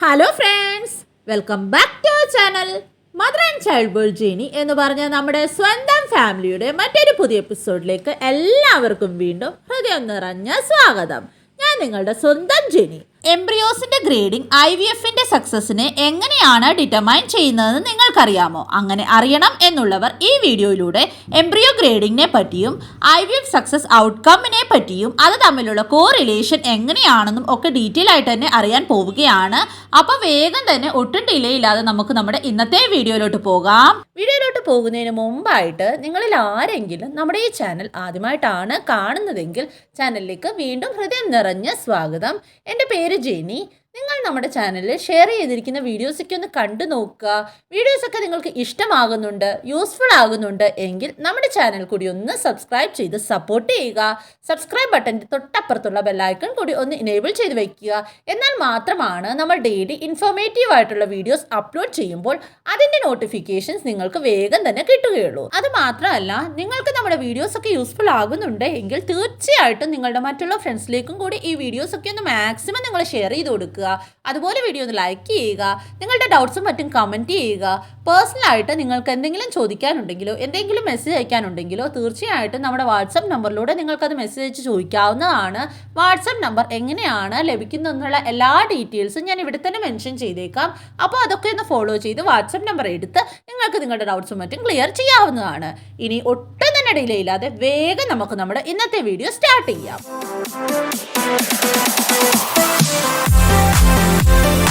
Hello friends, welcome back to our channel mother and child world journey എന്ന് പറഞ്ഞ നമ്മുടെ സ്വന്തം ഫാമിലിയുടെ മറ്റൊരു പുതിയ എപ്പിസോഡിലേക്ക് എല്ലാവർക്കും വീണ്ടും ഹൃദയം നിറഞ്ഞ സ്വാഗതം. ഞാൻ നിങ്ങളുടെ സ്വന്തം ജെനി. എംബ്രിയോസിന്റെ ഗ്രേഡിംഗ് IVFന്റെ സക്സസിനെ എങ്ങനെയാണ് ഡിറ്റർമൈൻ ചെയ്യുന്നതെന്ന് നിങ്ങൾക്കറിയാമോ? അങ്ങനെ അറിയണം എന്നുള്ളവർ ഈ വീഡിയോയിലൂടെ എംബ്രിയോ ഗ്രേഡിങ്ങിനെ പറ്റിയും IVF സക്സസ് ഔട്ട്കമ്മിനെ പറ്റിയും അത് തമ്മിലുള്ള കോറിലേഷൻ എങ്ങനെയാണെന്നും ഒക്കെ ഡീറ്റെയിൽ ആയിട്ട് തന്നെ അറിയാൻ പോവുകയാണ്. അപ്പോൾ വേഗം തന്നെ ഒട്ടും ഡിലേ ഇല്ലാതെ നമുക്ക് നമ്മുടെ ഇന്നത്തെ വീഡിയോയിലോട്ട് പോകാം. വീഡിയോയിലോട്ട് പോകുന്നതിന് മുമ്പായിട്ട് നിങ്ങളിൽ ആരെങ്കിലും നമ്മുടെ ഈ ചാനൽ ആദ്യമായിട്ടാണ് കാണുന്നതെങ്കിൽ ചാനലിലേക്ക് വീണ്ടും ഹൃദയം നിറഞ്ഞ സ്വാഗതം. എൻ്റെ പേര് ജെനി. നിങ്ങൾ നമ്മുടെ ചാനലിൽ ഷെയർ ചെയ്തിരിക്കുന്ന വീഡിയോസൊക്കെ ഒന്ന് കണ്ടു നോക്കുക. വീഡിയോസൊക്കെ നിങ്ങൾക്ക് ഇഷ്ടമാകുന്നുണ്ട്, യൂസ്ഫുൾ ആകുന്നുണ്ട് എങ്കിൽ നമ്മുടെ ചാനൽ കൂടി ഒന്ന് സബ്സ്ക്രൈബ് ചെയ്ത് സപ്പോർട്ട് ചെയ്യുക. സബ്സ്ക്രൈബ് ബട്ടൻ്റെ തൊട്ടപ്പുറത്തുള്ള ബെല്ലൈക്കൺ കൂടി ഒന്ന് ഇനേബിൾ ചെയ്ത് വയ്ക്കുക. എന്നാൽ മാത്രമാണ് നമ്മൾ ഡെയിലി ഇൻഫോർമേറ്റീവ് ആയിട്ടുള്ള വീഡിയോസ് അപ്ലോഡ് ചെയ്യുമ്പോൾ അതിൻ്റെ നോട്ടിഫിക്കേഷൻസ് നിങ്ങൾക്ക് വേഗം തന്നെ കിട്ടുകയുള്ളൂ. അത് മാത്രമല്ല, നിങ്ങൾക്ക് നമ്മുടെ വീഡിയോസൊക്കെ യൂസ്ഫുൾ ആകുന്നുണ്ട് എങ്കിൽ തീർച്ചയായിട്ടും നിങ്ങളുടെ മറ്റുള്ള ഫ്രണ്ട്സിലേക്കും കൂടി ഈ വീഡിയോസൊക്കെ ഒന്ന് മാക്സിമം നിങ്ങൾ ഷെയർ ചെയ്ത് കൊടുക്കുക. അതുപോലെ വീഡിയോ ഒന്ന് ലൈക്ക് ചെയ്യുക. നിങ്ങളുടെ ഡൗട്ട്സും മറ്റും കമൻറ്റ് ചെയ്യുക. പേഴ്സണലായിട്ട് നിങ്ങൾക്ക് എന്തെങ്കിലും ചോദിക്കാനുണ്ടെങ്കിലോ എന്തെങ്കിലും മെസ്സേജ് അയക്കാനുണ്ടെങ്കിലോ തീർച്ചയായിട്ടും നമ്മുടെ വാട്സപ്പ് നമ്പറിലൂടെ നിങ്ങൾക്കത് മെസ്സേജ് അയച്ച് ചോദിക്കാവുന്നതാണ്. വാട്സപ്പ് നമ്പർ എങ്ങനെയാണ് ലഭിക്കുന്നതെന്നുള്ള എല്ലാ ഡീറ്റെയിൽസും ഞാൻ ഇവിടെ തന്നെ മെൻഷൻ ചെയ്തേക്കാം. അപ്പോൾ അതൊക്കെ ഒന്ന് ഫോളോ ചെയ്ത് വാട്സപ്പ് നമ്പർ എടുത്ത് നിങ്ങൾക്ക് നിങ്ങളുടെ ഡൗട്ട്സും മറ്റും ക്ലിയർ ചെയ്യാവുന്നതാണ്. ഇനി ഒട്ടും തന്നെ ഡിലേ ഇല്ലാതെ വേഗം നമുക്ക് നമ്മുടെ ഇന്നത്തെ വീഡിയോ സ്റ്റാർട്ട് ചെയ്യാം.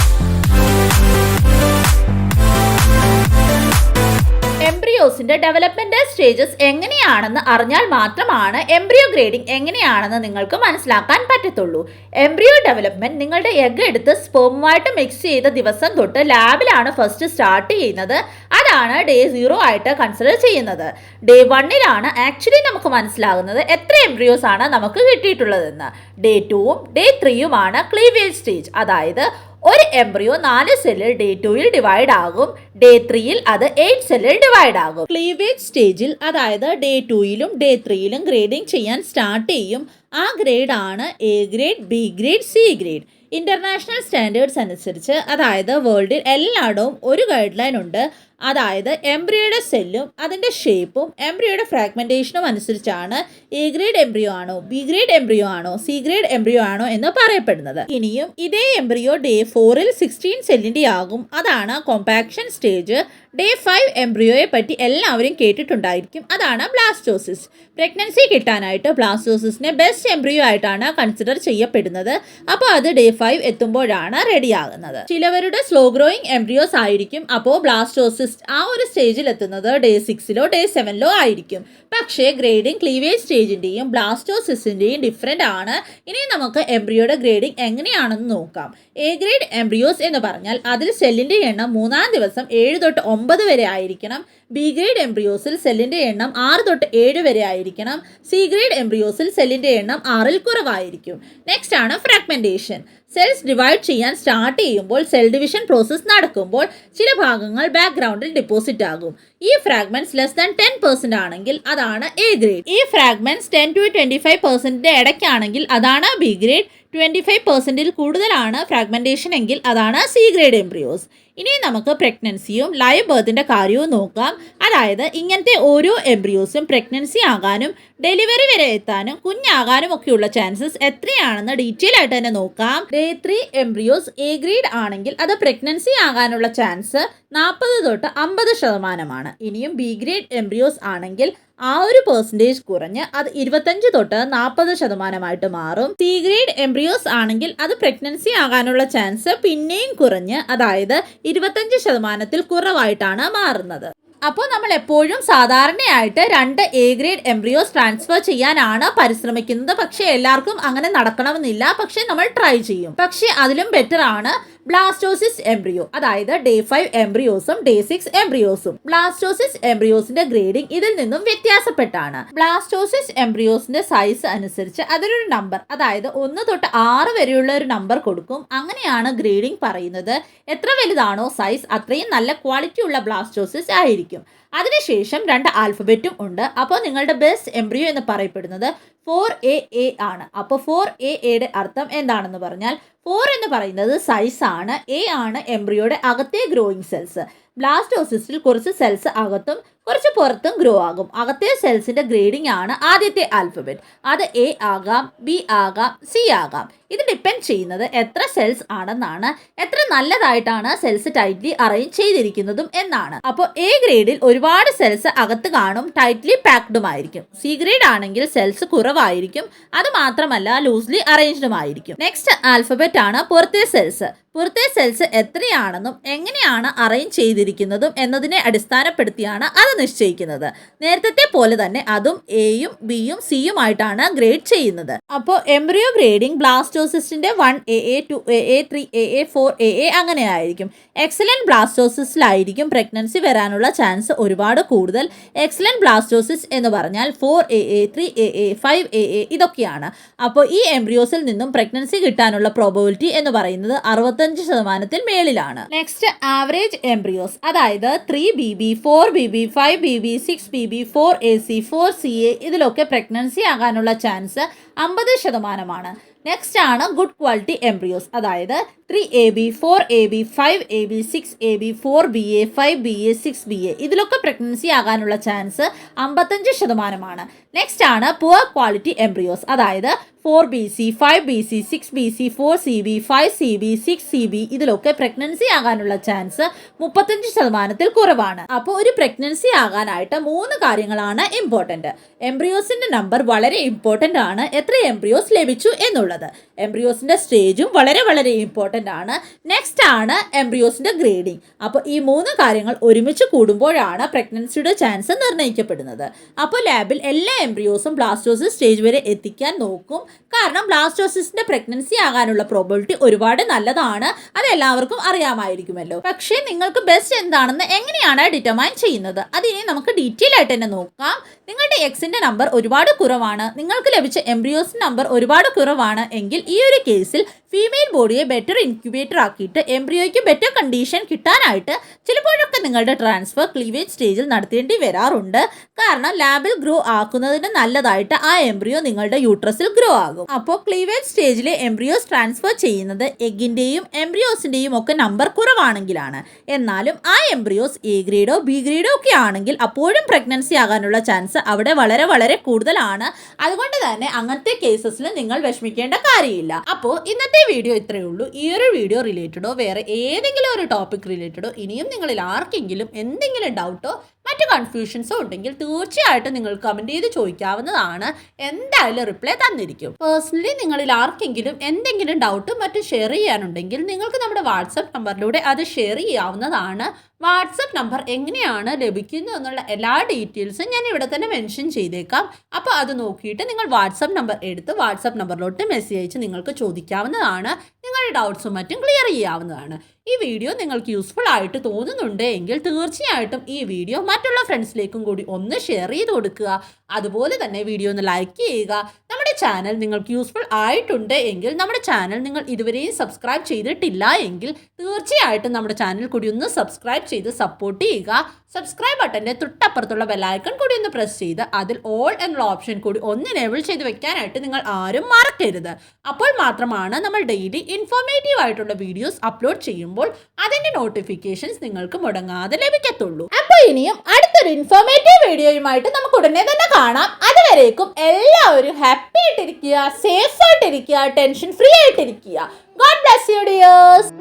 എംബ്രിയോസിന്റെ ഡെവലപ്മെന്റൽ സ്റ്റേജസ് എങ്ങനെയാണെന്ന് അറിഞ്ഞാൽ മാത്രമാണ് എംബ്രിയോ ഗ്രേഡിംഗ് എങ്ങനെയാണെന്ന് നിങ്ങൾക്ക് മനസ്സിലാക്കാൻ പറ്റത്തുള്ളൂ. എംബ്രിയോ ഡെവലപ്മെന്റ് നിങ്ങളുടെ എഗ് എടുത്ത് സ്പേമുമായിട്ട് മിക്സ് ചെയ്ത ദിവസം തൊട്ട് ലാബിലാണ് ഫസ്റ്റ് സ്റ്റാർട്ട് ചെയ്യുന്നത്. അതാണ് ഡേ 0 ആയിട്ട് കൺസിഡർ ചെയ്യുന്നത്. ഡേ 1ലാണ് ആക്ച്വലി നമുക്ക് മനസ്സിലാകുന്നത് എത്ര എംബ്രിയോസ് ആണ് നമുക്ക് കിട്ടിയിട്ടുള്ളതെന്ന്. ഡേ 2ഉം ഡേ 3യുമാണ് ക്ലീവേജ് സ്റ്റേജ്. അതായത് ഒരു എംബ്രിയോ 4 സെല്ലിൽ ഡേ 2ൽ ഡിവൈഡ് ആകും. ഡേ 3ൽ അത് 8 സെല്ലിൽ ഡിവൈഡ് ആകും. ക്ലീവേജ് സ്റ്റേജിൽ അതായത് ഡേ 2ലും ഡേ 3ലും ഗ്രേഡിംഗ് ചെയ്യാൻ സ്റ്റാർട്ട് ചെയ്യും. ആ ഗ്രേഡ് ആണ് A grade, B grade, C grade. International standards അനുസരിച്ച് അതായത് വേൾഡിൽ എല്ലായിടവും ഒരു ഗൈഡ് ലൈൻ ഉണ്ട്. അതായത് എംബ്രിയോയുടെ സെല്ലും അതിൻ്റെ ഷേപ്പും എംബ്രിയോയുടെ ഫ്രാഗ്മെൻറ്റേഷനും അനുസരിച്ചാണ് A ഗ്രേഡ് എംബ്രിയോ ആണോ, B ഗ്രേഡ് എംബ്രിയോ ആണോ, C ഗ്രേഡ് എംബ്രിയോ ആണോ എന്ന് പറയപ്പെടുന്നത്. ഇനിയും ഇതേ എംബ്രിയോ ഡേ 4ൽ 16 സെല്ലിൻ്റെ ആകും. അതാണ് കോമ്പാക്ഷൻ സ്റ്റേജ്. ഡേ 5 എംബ്രിയോയെ പറ്റി എല്ലാവരും കേട്ടിട്ടുണ്ടായിരിക്കും. അതാണ് ബ്ലാസ്റ്റോസിസ്. പ്രഗ്നൻസി കിട്ടാനായിട്ട് ബ്ലാസ്റ്റോസിസിനെ ബെസ്റ്റ് എംബ്രിയോ ആയിട്ടാണ് കൺസിഡർ ചെയ്യപ്പെടുന്നത്. അപ്പോൾ അത് ഡേ 5 എത്തുമ്പോഴാണ് റെഡിയാകുന്നത്. ചിലവരുടെ സ്ലോ ഗ്രോയിങ് എംബ്രിയോസ് ആയിരിക്കും. അപ്പോൾ ബ്ലാസ്റ്റോസിസ് ആ ഒരു സ്റ്റേജിൽ എത്തുന്നത് ഡേ 6ലോ ഡേ 7ലോ ആയിരിക്കും. പക്ഷേ ഗ്രേഡിംഗ് ക്ലീവേജ് സ്റ്റേജിൻ്റെയും ബ്ലാസ്റ്റോസിസിൻ്റെയും ഡിഫറെൻ്റ് ആണ്. ഇനി നമുക്ക് എംബ്രിയോയുടെ ഗ്രേഡിംഗ് എങ്ങനെയാണെന്ന് നോക്കാം. A ഗ്രേഡ് എംബ്രിയോസ് എന്ന് പറഞ്ഞാൽ അതിൽ സെല്ലിൻ്റെ എണ്ണം 3-ാം ദിവസം 7 തൊട്ട് 9 വരെ ആയിരിക്കണം. B ഗ്രേഡ് എംബ്രിയോസിൽ സെല്ലിൻ്റെ എണ്ണം 6 തൊട്ട് 7 വരെ ആയിരിക്കണം. C ഗ്രേഡ് എംബ്രിയോസിൽ സെല്ലിൻ്റെ എണ്ണം 6ൽ കുറവായിരിക്കും. നെക്സ്റ്റ് ആണ് ഫ്രാഗ്മെൻറ്റേഷൻ. സെൽസ് ഡിവൈഡ് ചെയ്യാൻ സ്റ്റാർട്ട് ചെയ്യുമ്പോൾ സെൽ ഡിവിഷൻ പ്രോസസ്സ് നടക്കുമ്പോൾ ചില ഭാഗങ്ങൾ ബാക്ക്ഗ്രൗണ്ടിൽ ഡിപ്പോസിറ്റ് ആകും. ഈ ഫ്രാഗ്മെന്റ്സ് ലെസ് ദാൻ 10% ആണെങ്കിൽ അതാണ് A ഗ്രേഡ്. ഈ ഫ്രാഗ്മെന്റ്സ് 10 to 25% ഇടയ്ക്കാണെങ്കിൽ അതാണ് B ഗ്രേഡ്. 25%ൽ കൂടുതലാണ് ഫ്രാഗ്മെന്റേഷൻ എങ്കിൽ അതാണ് C ഗ്രേഡ് എംബ്രിയോസ്. ഇനി നമുക്ക് പ്രഗ്നൻസിയും ലൈവ് ബർത്തിൻ്റെ കാര്യവും നോക്കാം. അതായത് ഇങ്ങനത്തെ ഓരോ എംബ്രിയോസും പ്രഗ്നൻസി ആകാനും ഡെലിവറി വരെ എത്താനും കുഞ്ഞാകാനും ഒക്കെയുള്ള ചാൻസസ് എത്രയാണെന്ന് ഡീറ്റെയിൽ ആയിട്ട് തന്നെ നോക്കാം. ഡേ 3 എംബ്രിയോസ് A ഗ്രേഡ് ആണെങ്കിൽ അത് പ്രഗ്നൻസി ആകാനുള്ള ചാൻസ് 40 തൊട്ട് 50%. ഇനിയും B ഗ്രേഡ് എംബ്രിയോസ് ആണെങ്കിൽ ആ ഒരു പെർസെൻറ്റേജ് കുറഞ്ഞ് അത് 25 തൊട്ട് 40% മാറും. C ഗ്രേഡ് എംബ്രിയോസ് ആണെങ്കിൽ അത് പ്രഗ്നൻസി ആകാനുള്ള ചാൻസ് പിന്നെയും കുറഞ്ഞ് അതായത് 25%-ൽ കുറവായിട്ടാണ് മാറുന്നത്. അപ്പോൾ നമ്മൾ എപ്പോഴും സാധാരണയായിട്ട് 2 A ഗ്രേഡ് എംബ്രിയോസ് ട്രാൻസ്ഫർ ചെയ്യാനാണ് പരിശ്രമിക്കുന്നത്. പക്ഷേ എല്ലാവർക്കും അങ്ങനെ നടക്കണമെന്നില്ല. പക്ഷേ നമ്മൾ ട്രൈ ചെയ്യും. പക്ഷേ അതിലും ബെറ്റർ ആണ് ബ്ലാസ്റ്റോസിസ് എംബ്രിയോ. അതായത് ഡേ 5 എംബ്രിയോസും ഡേ 6 എംബ്രിയോസും. ബ്ലാസ്റ്റോസിസ് എംബ്രിയോസിന്റെ ഗ്രേഡിംഗ് ഇതിൽ നിന്നും വ്യത്യാസപ്പെട്ടാണ്. ബ്ലാസ്റ്റോസിസ് എംബ്രിയോസിന്റെ സൈസ് അനുസരിച്ച് അതിനൊരു നമ്പർ, അതായത് 1 തൊട്ട് 6 വരെയുള്ള ഒരു നമ്പർ കൊടുക്കും. അങ്ങനെയാണ് ഗ്രേഡിംഗ് പറയുന്നത്. എത്ര വലുതാണോ സൈസ് അത്രയും നല്ല ക്വാളിറ്റി ഉള്ള ബ്ലാസ്റ്റോസിസ് ആയിരിക്കും. അതിനുശേഷം 2 ആൽഫബറ്റും ഉണ്ട്. അപ്പോൾ നിങ്ങളുടെ ബെസ്റ്റ് എംബ്രിയോ എന്ന് പറയപ്പെടുന്നത് 4AA ആണ്. അപ്പോൾ 4AA അർത്ഥം എന്താണെന്ന് പറഞ്ഞാൽ 4 എന്ന് പറയുന്നത് സൈസ് ആണ്, A ആണ് എംബ്രിയോയുടെ അകത്തെ ഗ്രോയിങ് സെൽസ്. ബ്ലാസ്റ്റോസിസ്റ്റിൽ കുറച്ച് സെൽസ് അകത്തും കുറച്ച് പുറത്തും ഗ്രോ ആകും. അകത്തെ സെൽസിന്റെ ഗ്രേഡിംഗ് ആണ് ആദ്യത്തെ ആൽഫബറ്റ്. അത് A ആകാം, B ആകാം, C ആകാം. ഇത് ഡിപ്പെൻഡ് ചെയ്യുന്നത് എത്ര സെൽസ് ആണെന്നാണ്, എത്ര നല്ലതായിട്ടാണ് സെൽസ് ടൈറ്റ്ലി അറേഞ്ച് ചെയ്തിരിക്കുന്നതും എന്നാണ്. അപ്പോൾ A ഗ്രേഡിൽ ഒരുപാട് സെൽസ് അകത്ത് കാണും, ടൈറ്റ്ലി പാക്ഡും ആയിരിക്കും. C ഗ്രേഡ് ആണെങ്കിൽ സെൽസ് കുറവായിരിക്കും, അത് മാത്രമല്ല ലൂസ്ലി അറേഞ്ച്ഡും ആയിരിക്കും. നെക്സ്റ്റ് ആൽഫബറ്റ് ആണ് പുറത്തെ സെൽസ്. പുറത്തെ സെൽസ് എത്രയാണെന്നും എങ്ങനെയാണ് അറേഞ്ച് ചെയ്തിരിക്കുന്നതും എന്നതിനെ അടിസ്ഥാനപ്പെടുത്തിയാണ് അത് നിശ്ചയിക്കുന്നത്. നേരത്തെ പോലെ തന്നെ അതും എയും ബിയും സിയും ആയിട്ടാണ് ഗ്രേഡ് ചെയ്യുന്നത്. അപ്പോൾ embryo grading ബ്ലാസ്റ്റോസിസ്റ്റിന്റെ 1AA 2AA 3AA 4AA അങ്ങനെ ആയിരിക്കും. എക്സലന്റ് ബ്ലാസ്റ്റോസിസിലായിരിക്കും പ്രഗ്നൻസി വരാനുള്ള ചാൻസ് ഒരുപാട് കൂടുതൽ. എക്സലന്റ് ബ്ലാസ്റ്റോസിസ് എന്ന് പറഞ്ഞാൽ 4AA 3AA 5AA ഇതൊക്കെയാണ്. അപ്പോൾ ഈ എംബ്രിയോസിൽ നിന്നും പ്രഗ്നൻസി കിട്ടാനുള്ള പ്രോബബിലിറ്റി എന്ന് പറയുന്നത് 65% മേളിലാണ്. നെക്സ്റ്റ് ആവറേജ് എംബ്രിയോസ്, അതായത് 3BB 4BB 5BB 6BB 4AC 4CA ഇതിലൊക്കെ പ്രഗ്നൻസി ആകാനുള്ള ചാൻസ് 50%. നെക്സ്റ്റ് ആണ് ഗുഡ് ക്വാളിറ്റി എംബ്രിയോസ്, അതായത് 3AB 4AB 5AB 6AB 4BA 5BA 6BA ഇതിലൊക്കെ പ്രഗ്നൻസി ആകാനുള്ള ചാൻസ് 55%. നെക്സ്റ്റ് ആണ് പുവർ ക്വാളിറ്റി എംബ്രിയോസ്, അതായത് 4BC 5BC 6BC 4CB 5CB 6CB ഇതിലൊക്കെ pregnancy ആകാനുള്ള ചാൻസ് 35% കുറവാണ്. അപ്പോൾ ഒരു പ്രഗ്നൻസി ആകാനായിട്ട് 3 കാര്യങ്ങളാണ് ഇമ്പോർട്ടൻറ്റ്. എംബ്രിയോസിന്റെ നമ്പർ വളരെ ഇമ്പോർട്ടൻ്റ് ആണ്, എത്ര എംബ്രിയോസ് ലഭിച്ചു എന്നുള്ളത്. എംബ്രിയോസിന്റെ സ്റ്റേജും വളരെ വളരെ ഇമ്പോർട്ടൻ്റ് ആണ്. നെക്സ്റ്റ് ആണ് എംബ്രിയോസിന്റെ ഗ്രേഡിംഗ്. അപ്പോൾ ഈ 3 കാര്യങ്ങൾ ഒരുമിച്ച് കൂടുമ്പോഴാണ് പ്രഗ്നൻസിയുടെ ചാൻസ് നിർണ്ണയിക്കപ്പെടുന്നത്. അപ്പോൾ ലാബിൽ എല്ലാ എംബ്രിയോസും ബ്ലാസ്റ്റോസിസ് സ്റ്റേജ് വരെ എത്തിക്കാൻ നോക്കും. കാരണം ബ്ലാസ്റ്റോസിസിന്റെ പ്രഗ്നൻസി ആകാനുള്ള പ്രോബബിലിറ്റി ഒരുപാട് നല്ലതാണ്, അത് എല്ലാവർക്കും അറിയാമായിരിക്കുമല്ലോ. പക്ഷേ നിങ്ങൾക്ക് ബെസ്റ്റ് എന്താണെന്ന് എങ്ങനെയാണ് ഡിറ്റർമൈൻ ചെയ്യുന്നത്, അതിനെ നമുക്ക് ഡീറ്റെയിൽ ആയിട്ട് തന്നെ നോക്കാം. നിങ്ങളുടെ എക്സിന്റെ നമ്പർ ഒരുപാട് കുറവാണ്, നിങ്ങൾക്ക് ലഭിച്ച എംബ്രിയോസ് നമ്പർ ഒരുപാട് കുറവാണ് എങ്കിൽ ഈ ഒരു കേസിൽ ഫീമെയിൽ ബോഡിയെ ബെറ്റർ ഇൻക്യുബേറ്റർ ആക്കിയിട്ട് എംബ്രിയോയ്ക്ക് ബെറ്റർ കണ്ടീഷൻ കിട്ടാനായിട്ട് ചിലപ്പോഴൊക്കെ നിങ്ങളുടെ ട്രാൻസ്ഫർ ക്ലീവേജ് സ്റ്റേജിൽ നടത്തേണ്ടി വരാറുണ്ട്. കാരണം ലാബിൽ ഗ്രോ ആക്കുന്നതിന് നല്ലതായിട്ട് ആ എംബ്രിയോ നിങ്ങളുടെ യൂട്രസിൽ ഗ്രോ ആകും. അപ്പോൾ ക്ലീവേജ് സ്റ്റേജിലെ എംബ്രിയോസ് ട്രാൻസ്ഫർ ചെയ്യുന്നത് എഗിന്റെയും എംബ്രിയോസിന്റെയും ഒക്കെ നമ്പർ കുറവാണെങ്കിലാണ്. എന്നാലും ആ എംബ്രിയോസ് A ഗ്രേഡോ B ഗ്രേഡോ ഒക്കെ ആണെങ്കിൽ അപ്പോഴും പ്രഗ്നൻസി ആകാനുള്ള ചാൻസ് അവിടെ വളരെ വളരെ കൂടുതലാണ്. അതുകൊണ്ട് തന്നെ അങ്ങനത്തെ കേസസിൽ നിങ്ങൾ വിഷമിക്കേണ്ട കാര്യമില്ല. അപ്പോൾ ഇന്നത്തെ വീഡിയോ ഇത്രയേ ഉള്ളൂ. ഈ ഒരു വീഡിയോ റിലേറ്റഡോ വേറെ ഏതെങ്കിലും ഒരു ടോപ്പിക് റിലേറ്റഡോ ഇനിയും നിങ്ങളിൽ ആർക്കെങ്കിലും എന്തെങ്കിലും ഡൗട്ടോ മറ്റു കൺഫ്യൂഷൻസോ ഉണ്ടെങ്കിൽ തീർച്ചയായിട്ടും നിങ്ങൾ കമൻറ്റ് ചെയ്ത് ചോദിക്കാവുന്നതാണ്. എന്തായാലും റിപ്ലൈ തന്നിരിക്കും. പേഴ്സണലി നിങ്ങളിൽ ആർക്കെങ്കിലും എന്തെങ്കിലും ഡൗട്ടും മറ്റും ഷെയർ ചെയ്യാനുണ്ടെങ്കിൽ നിങ്ങൾക്ക് നമ്മുടെ വാട്സപ്പ് നമ്പറിലൂടെ അത് ഷെയർ ചെയ്യാവുന്നതാണ്. വാട്സപ്പ് നമ്പർ എങ്ങനെയാണ് ലഭിക്കുന്നത് എന്നുള്ള എല്ലാ ഡീറ്റെയിൽസും ഞാൻ ഇവിടെ തന്നെ മെൻഷൻ ചെയ്തേക്കാം. അപ്പോൾ അത് നോക്കിയിട്ട് നിങ്ങൾ വാട്സപ്പ് നമ്പർ എടുത്ത് വാട്സപ്പ് നമ്പറിലോട്ട് മെസ്സേജ് അയച്ച് നിങ്ങൾക്ക് ചോദിക്കാവുന്നതാണ്. നിങ്ങളുടെ ഡൗട്ട്സും മറ്റും ക്ലിയർ ചെയ്യാവുന്നതാണ്. ഈ വീഡിയോ നിങ്ങൾക്ക് യൂസ്ഫുൾ ആയിട്ട് തോന്നുന്നുണ്ട് എങ്കിൽ തീർച്ചയായിട്ടും ഈ വീഡിയോ മറ്റുള്ള ഫ്രണ്ട്സിലേക്കും കൂടി ഒന്ന് ഷെയർ ചെയ്ത് കൊടുക്കുക. അതുപോലെ തന്നെ വീഡിയോ ഒന്ന് ലൈക്ക് ചെയ്യുക. നമ്മുടെ ചാനൽ നിങ്ങൾക്ക് യൂസ്ഫുൾ ആയിട്ടുണ്ട് എങ്കിൽ നമ്മുടെ ചാനൽ നിങ്ങൾ ഇതുവരെയും സബ്സ്ക്രൈബ് ചെയ്തിട്ടില്ല എങ്കിൽ തീർച്ചയായിട്ടും നമ്മുടെ ചാനൽ കൂടി ഒന്ന് സബ്സ്ക്രൈബ് ചെയ്ത് സപ്പോർട്ട് ചെയ്യുക. സബ്സ്ക്രൈബ് ബട്ടൻ്റെ തൊട്ടപ്പുറത്തുള്ള ബെല്ലൈക്കൺ കൂടി ഒന്ന് പ്രസ് ചെയ്ത് അതിൽ ഓൾ എന്നുള്ള ഓപ്ഷൻ കൂടി ഒന്ന് എനേബിൾ ചെയ്ത് വെക്കാനായിട്ട് നിങ്ങൾ ആരും മറക്കരുത്. അപ്പോൾ മാത്രമാണ് നമ്മൾ ഡെയിലി ഇൻഫോർമേറ്റീവ് ആയിട്ടുള്ള വീഡിയോസ് അപ്ലോഡ് ചെയ്യുമ്പോൾ അതിൻ്റെ നോട്ടിഫിക്കേഷൻസ് നിങ്ങൾക്ക് മുടങ്ങാതെ ലഭിക്കത്തുള്ളൂ. അപ്പോൾ ഇനിയും അടുത്തൊരു ഇൻഫോർമേറ്റീവ് വീഡിയോയുമായിട്ട് നമുക്ക് ഉടനെ തന്നെ കാണാം. അതുവരേക്കും എല്ലാവരും ഹാപ്പി ആയിട്ടിരിക്കുക, സേഫ് ആയിട്ടിരിക്കുക, ടെൻഷൻ ഫ്രീ ആയിട്ടിരിക്കുക. God bless you dears.